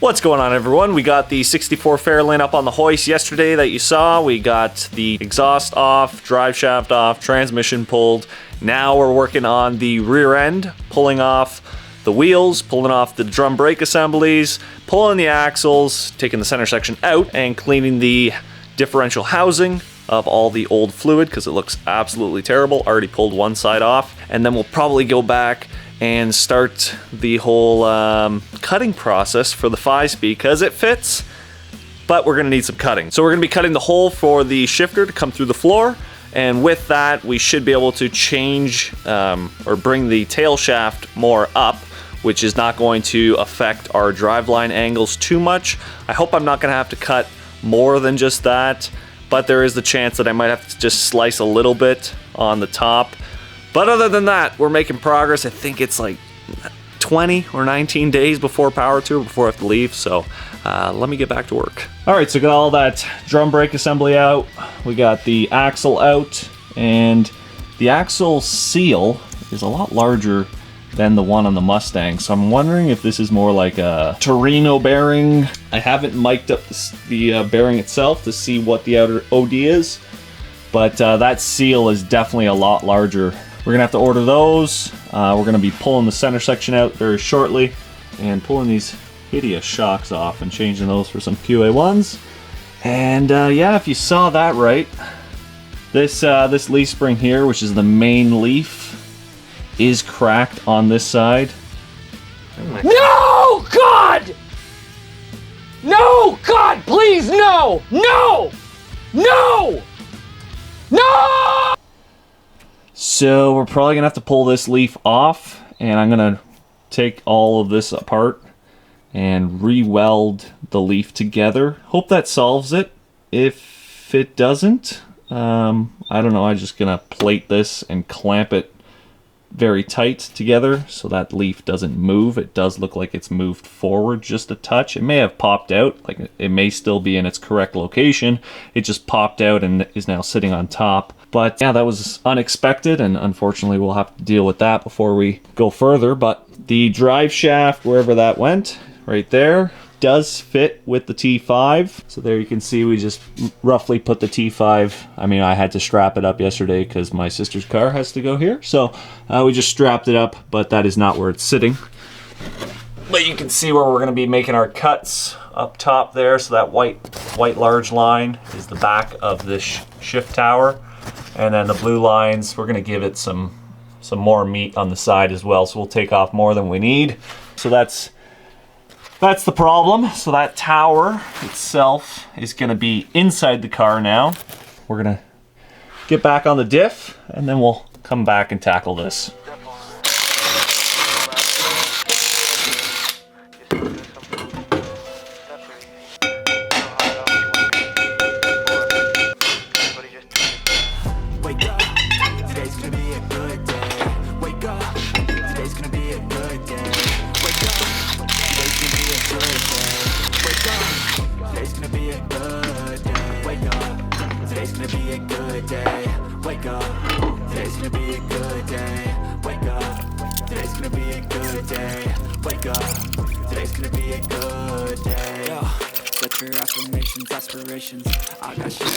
What's going on, everyone? We got the 64 Fairlane up on the hoist yesterday that you saw. We got the exhaust off, drive shaft off, transmission pulled. Now we're working on the rear end, pulling off the wheels, pulling off the drum brake assemblies, pulling the axles, taking the center section out, and cleaning the differential housing of all the old fluid because it looks absolutely terrible. Already pulled one side off, and then we'll probably go back and start the whole cutting process for the 5-speed because it fits, but we're gonna need some cutting. So we're gonna be cutting the hole for the shifter to come through the floor, and with that we should be able to change or bring the tail shaft more up, which is not going to affect our driveline angles too much. I hope I'm not gonna have to cut more than just that, but there is the chance that I might have to just slice a little bit on the top. But other than that, we're making progress. I think it's like 20 or 19 days before power tour, before I have to leave. So let me get back to work. All right, so got all that drum brake assembly out. We got the axle out, and the axle seal is a lot larger than the one on the Mustang. So I'm wondering if this is more like a Torino bearing. I haven't mic'd up the bearing itself to see what the outer OD is, but that seal is definitely a lot larger. We're gonna have to order those. We're gonna be pulling the center section out very shortly and pulling these hideous shocks off and changing those for some QA1s. And yeah, if you saw that right, this leaf spring here, which is the main leaf, is cracked on this side. No, God! No, God, please, no! No! No! No! So we're probably gonna have to pull this leaf off, and I'm gonna take all of this apart and re-weld the leaf together. Hope that solves it. If it doesn't, I don't know, I'm just gonna plate this and clamp it very tight together so that leaf doesn't move. It does look like it's moved forward just a touch. It may have popped out, like it may still be in its correct location. It just popped out and is now sitting on top. But yeah, that was unexpected, and unfortunately we'll have to deal with that before we go further. But the drive shaft, wherever that went, right there, does fit with the T5. So there you can see we just roughly put the T5, I mean, I had to strap it up yesterday because my sister's car has to go here. So we just strapped it up, but that is not where it's sitting. But you can see where we're gonna be making our cuts up top there. So that white large line is the back of this shift tower. And then the blue lines, we're gonna give it some more meat on the side as well. So we'll take off more than we need. So that's the problem. So that tower itself is gonna be inside the car now. We're gonna get back on the diff, and then we'll come back and tackle this. Set your affirmations, aspirations. I got shit to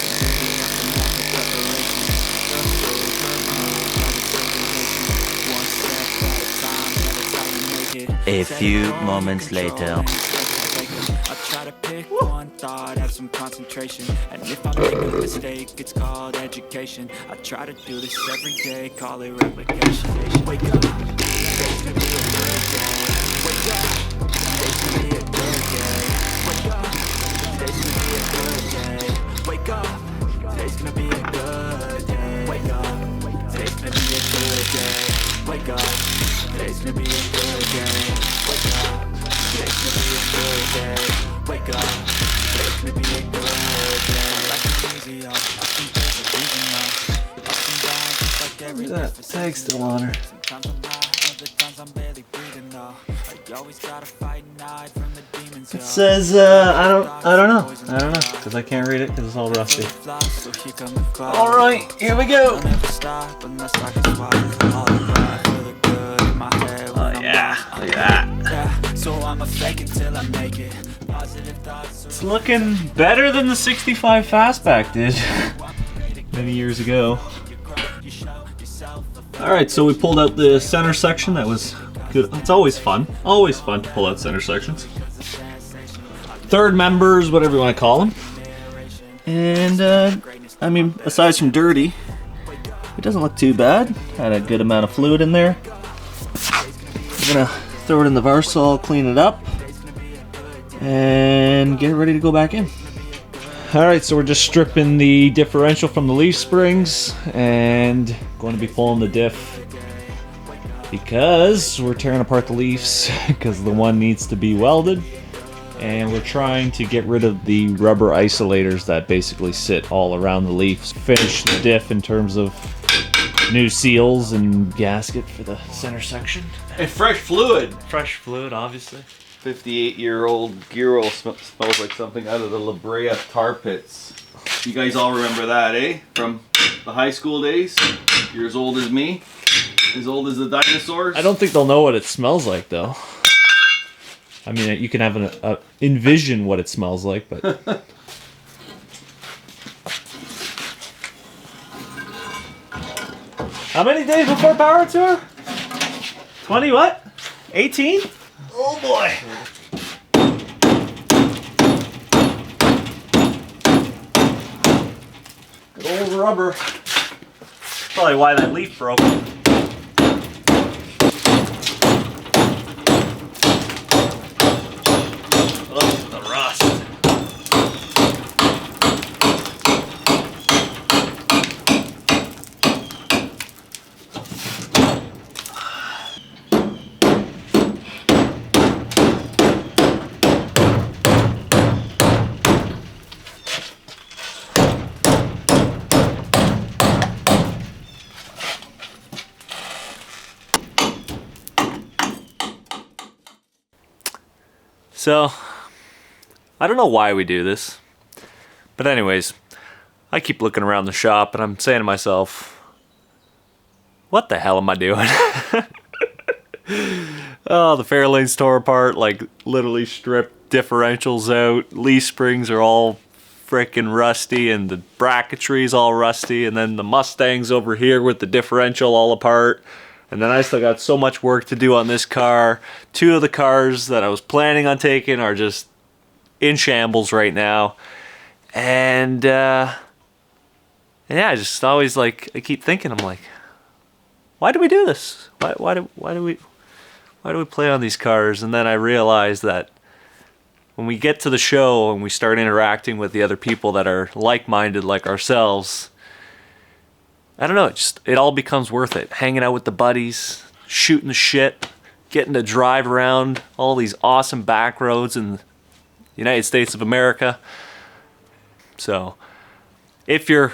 do, A few moments later. I try to pick one thought, have some concentration. And if I make a mistake, it's called education. I try to do this every day, call it replication. Wake up, today's gonna be a good day. Wake up, today's gonna be a good day. Wake up, today's gonna be a good day. Wake up, today's gonna be a good day. Wake up, today's gonna be a good day. Wake up, today's gonna be a good day. Wake up, today's gonna be a good day. Wake up, today's gonna be a good day. Life is easy, y'all. I think there's a reason now. Ups and downs, just like every day. That tag's still on her. Sometimes I'm high, other times I'm barely breathing though. I always gotta fight and hide from the demons. It says, I don't know, because I can't read it because it's all rusty. All right, here we go. Oh yeah, look at that. so I'ma fake it till I make it. Positive thoughts. It's looking better than the 65 Fastback did many years ago. Alright, so we pulled out the center section. That was good. It's always fun. Always fun to pull out center sections. Third members, whatever you want to call them. And, I mean, aside from dirty, it doesn't look too bad. Had a good amount of fluid in there. I'm gonna throw it in the Varsol, clean it up, and get it ready to go back in. Alright, so we're just stripping the differential from the leaf springs and going to be pulling the diff because we're tearing apart the leaves because the one needs to be welded, and we're trying to get rid of the rubber isolators that basically sit all around the leaves. Finish the diff in terms of new seals and gasket for the center section. And fresh fluid. Fresh fluid, obviously. 58-year-old gear oil smells like something out of the La Brea tar pits. You guys all remember that, eh? From the high school days? You're as old as me? As old as the dinosaurs? I don't think they'll know what it smells like, though. I mean, you can have envision what it smells like, but... How many days before Power Tour? 20 what? 18? Oh boy. Good old rubber. Probably why that leaf broke. Ugh, the rust. So, I don't know why we do this, but anyways, I keep looking around the shop and I'm saying to myself, what the hell am I doing? Oh, the Fairlane's tore apart, like literally stripped differentials out, leaf springs are all freaking rusty and the bracketry's all rusty, and then the Mustang's over here with the differential all apart. And then I still got so much work to do on this car. Two of the cars that I was planning on taking are just in shambles right now. And yeah, I just always I keep thinking, I'm like, why do we do this? Why do we play on these cars? And then I realize that when we get to the show and we start interacting with the other people that are like-minded like ourselves, I don't know, it all becomes worth it. Hanging out with the buddies, shooting the shit, getting to drive around all these awesome back roads in the United States of America. So, if you're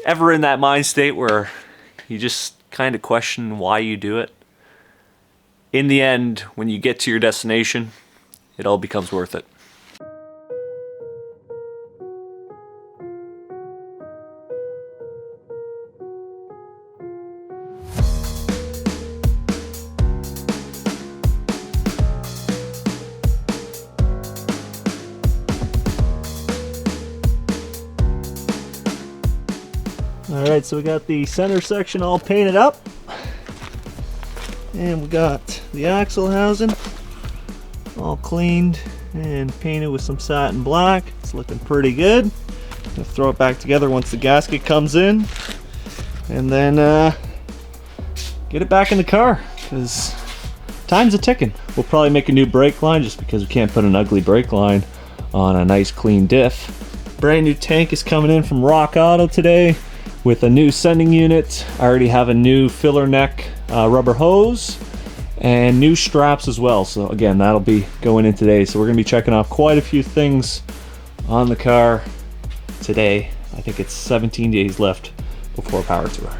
ever in that mind state where you just kind of question why you do it, in the end, when you get to your destination, it all becomes worth it. Alright, so we got the center section all painted up. And we got the axle housing all cleaned and painted with some satin black. It's looking pretty good. Gonna throw it back together once the gasket comes in. And then get it back in the car, because time's a ticking. We'll probably make a new brake line just because we can't put an ugly brake line on a nice clean diff. Brand new tank is coming in from Rock Auto today with a new sending unit. I already have a new filler neck rubber hose and new straps as well. So again, that'll be going in today. So we're gonna be checking off quite a few things on the car today. I think it's 17 days left before Power Tour.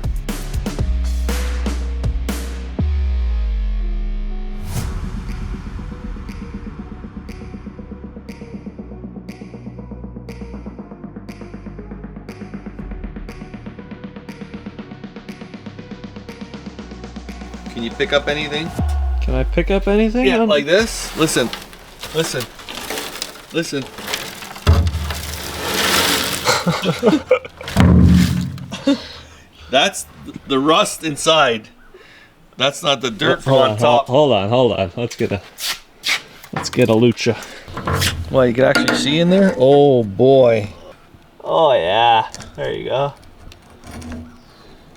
Can you pick up anything? Can I pick up anything? Yeah, like this. Listen. Listen. Listen. That's the rust inside. That's not the dirt from on top. Hold on. Let's get a lucha. Well, you can actually see in there. Oh boy. Oh yeah. There you go.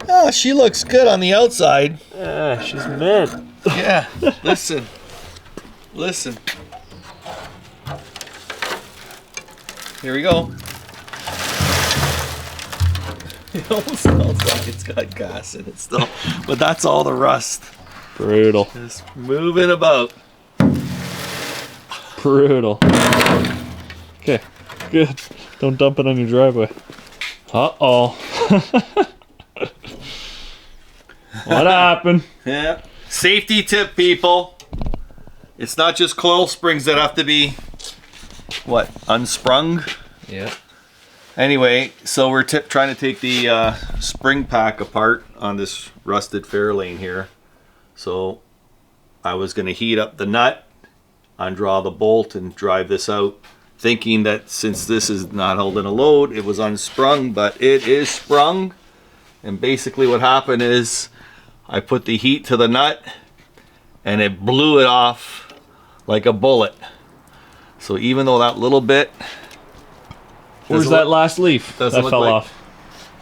Oh, she looks good on the outside. Yeah, she's mint. Yeah. Listen. Listen. Here we go. It almost smells like it's got gas in it still, but that's all the rust. Brutal. Just moving about. Brutal. Okay, good. Don't dump it on your driveway. Uh-oh. What happened? Yeah. Safety tip, people. It's not just coil springs that have to be, what, unsprung? Yeah. Anyway, so we're trying to take the spring pack apart on this rusted Fairlane here. So I was going to heat up the nut, undraw the bolt, and drive this out, thinking that since this is not holding a load, it was unsprung, but it is sprung. And basically what happened is I put the heat to the nut and it blew it off like a bullet. So even though that little bit, where's that last leaf that fell off?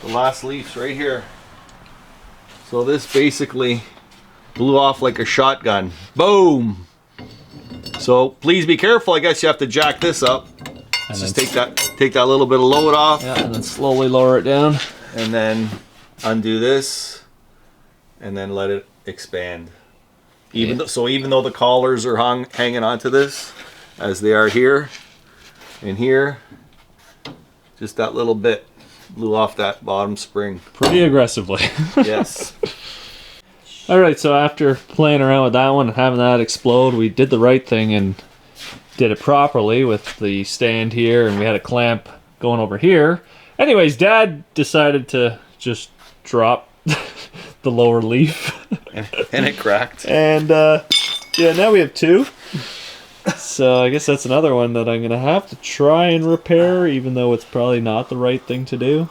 The last leaf's right here. So this basically blew off like a shotgun. Boom! So please be careful. I guess you have to jack this up. And just take that little bit of load off. Yeah, and then slowly lower it down. And then undo this, and then let it expand. Even though the collars are hanging onto this, as they are here and here, just that little bit blew off that bottom spring. Pretty aggressively. Yes. All right, so after playing around with that one and having that explode, we did the right thing and did it properly with the stand here, and we had a clamp going over here. Anyways, Dad decided to just drop the lower leaf. And it cracked. And yeah, now we have two. So I guess that's another one that I'm going to have to try and repair, even though it's probably not the right thing to do.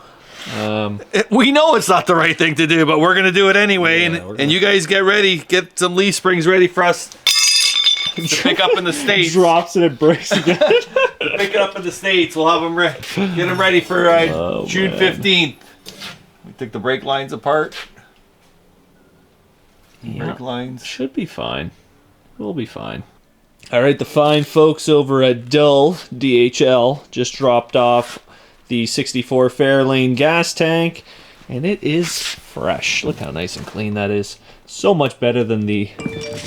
We know it's not the right thing to do, but we're going to do it anyway. Yeah, and you guys get ready. Get some leaf springs ready for us to pick up in the States. Drops and it breaks again. Pick it up in the States. We'll have them get them ready for June 15th. We took the brake lines apart. Yeah, brake lines. Should be fine. We'll be fine. All right, the fine folks over at Dull DHL just dropped off the 64 Fairlane gas tank, and it is fresh. Look how nice and clean that is. So much better than the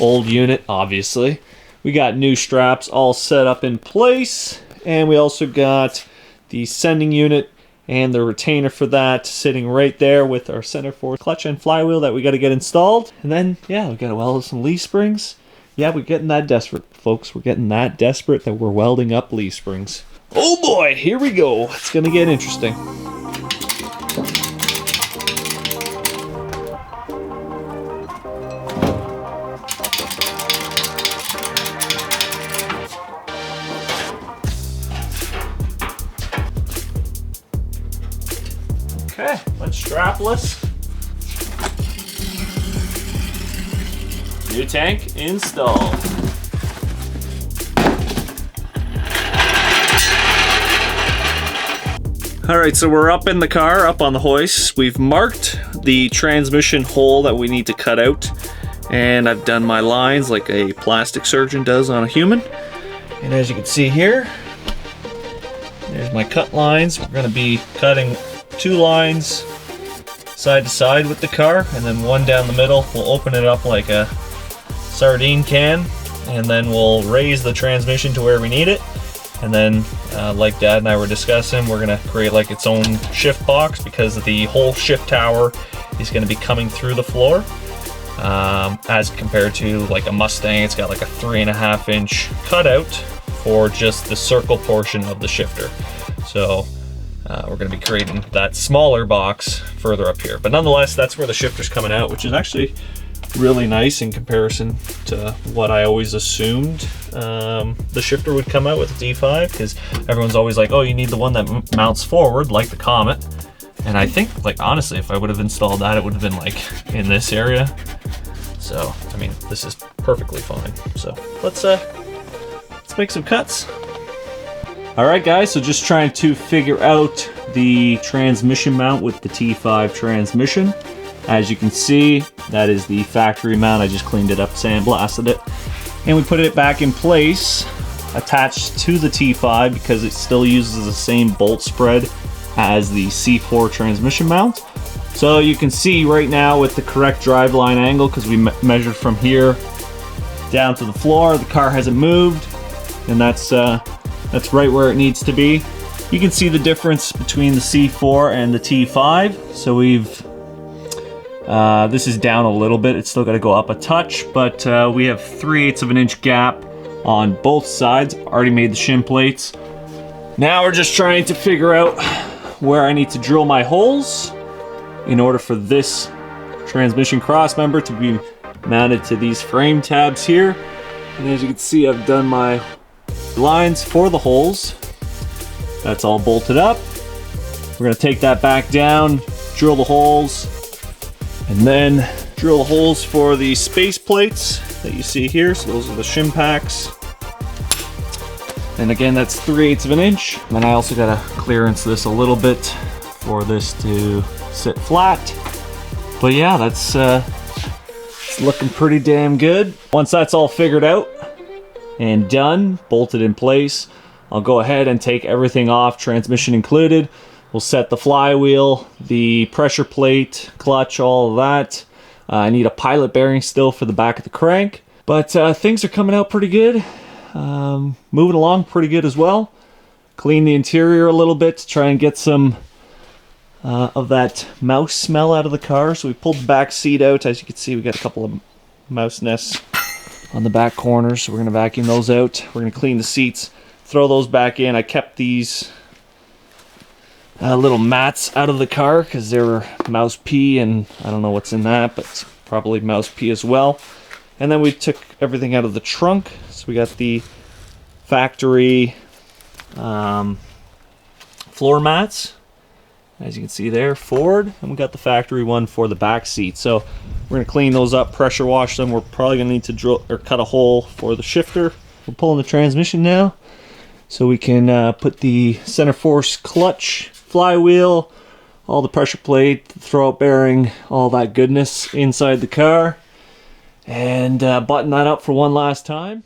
old unit, obviously. We got new straps all set up in place, and we also got the sending unit and the retainer for that sitting right there with our center forward clutch and flywheel that we got to get installed. And then, yeah, we got to weld some leaf springs. Yeah, we're getting that desperate, folks. We're getting that desperate that we're welding up leaf springs. Oh boy, here we go. It's gonna get interesting. Okay, let's strapless. New tank installed. Alright, so we're up in the car, up on the hoist. We've marked the transmission hole that we need to cut out, and I've done my lines like a plastic surgeon does on a human. And as you can see here, there's my cut lines. We're going to be cutting 2 lines side to side with the car, and then one down the middle. We'll open it up like a sardine can, and then we'll raise the transmission to where we need it. And then, like Dad and I were discussing, we're gonna create like its own shift box, because the whole shift tower is gonna be coming through the floor. As compared to like a Mustang, it's got like a 3.5 inch cutout for just the circle portion of the shifter. So we're gonna be creating that smaller box further up here. But nonetheless, that's where the shifter's coming out, which is actually really nice in comparison to what I always assumed the shifter would come out with the D5, because everyone's always like, oh, you need the one that mounts forward like the Comet. And I think, like, honestly, if I would have installed that, it would have been like in this area. So I mean, this is perfectly fine. So let's make some cuts. All right, guys, so just trying to figure out the transmission mount with the T5 transmission. As you can see, that is the factory mount. I just cleaned it up, sandblasted it, and we put it back in place, attached to the T5 because it still uses the same bolt spread as the C4 transmission mount. So you can see right now with the correct driveline angle, because we measured from here down to the floor, the car hasn't moved, and that's right where it needs to be. You can see the difference between the C4 and the T5. So we've this is down a little bit. It's still got to go up a touch, but we have 3/8 of an inch gap on both sides. Already made the shim plates. Now we're just trying to figure out where I need to drill my holes in order for this transmission cross member to be mounted to these frame tabs here. And as you can see, I've done my lines for the holes. That's all bolted up. We're gonna take that back down, drill the holes, and then drill the holes for the space plates that you see here. So those are the shim packs. And again, that's 3/8 of an inch. And then I also gotta clearance this a little bit for this to sit flat. But yeah, that's it's looking pretty damn good. Once that's all figured out and done, bolted in place, I'll go ahead and take everything off, transmission included. We'll set the flywheel, the pressure plate, clutch, all of that. I need a pilot bearing still for the back of the crank. But things are coming out pretty good. Moving along pretty good as well. Clean the interior a little bit to try and get some of that mouse smell out of the car. So we pulled the back seat out. As you can see, we got a couple of mouse nests on the back corners. So we're gonna vacuum those out. We're gonna clean the seats, throw those back in. I kept these little mats out of the car because they were mouse pee, and I don't know what's in that, but it's probably mouse pee as well. And then we took everything out of the trunk. So we got the factory floor mats, as you can see there, forward, and we got the factory one for the back seat. So we're gonna clean those up, pressure wash them. We're probably gonna need to drill or cut a hole for the shifter. We're pulling the transmission now, so we can put the center force clutch, flywheel, all the pressure plate, the throwout bearing, all that goodness inside the car, and button that up for one last time.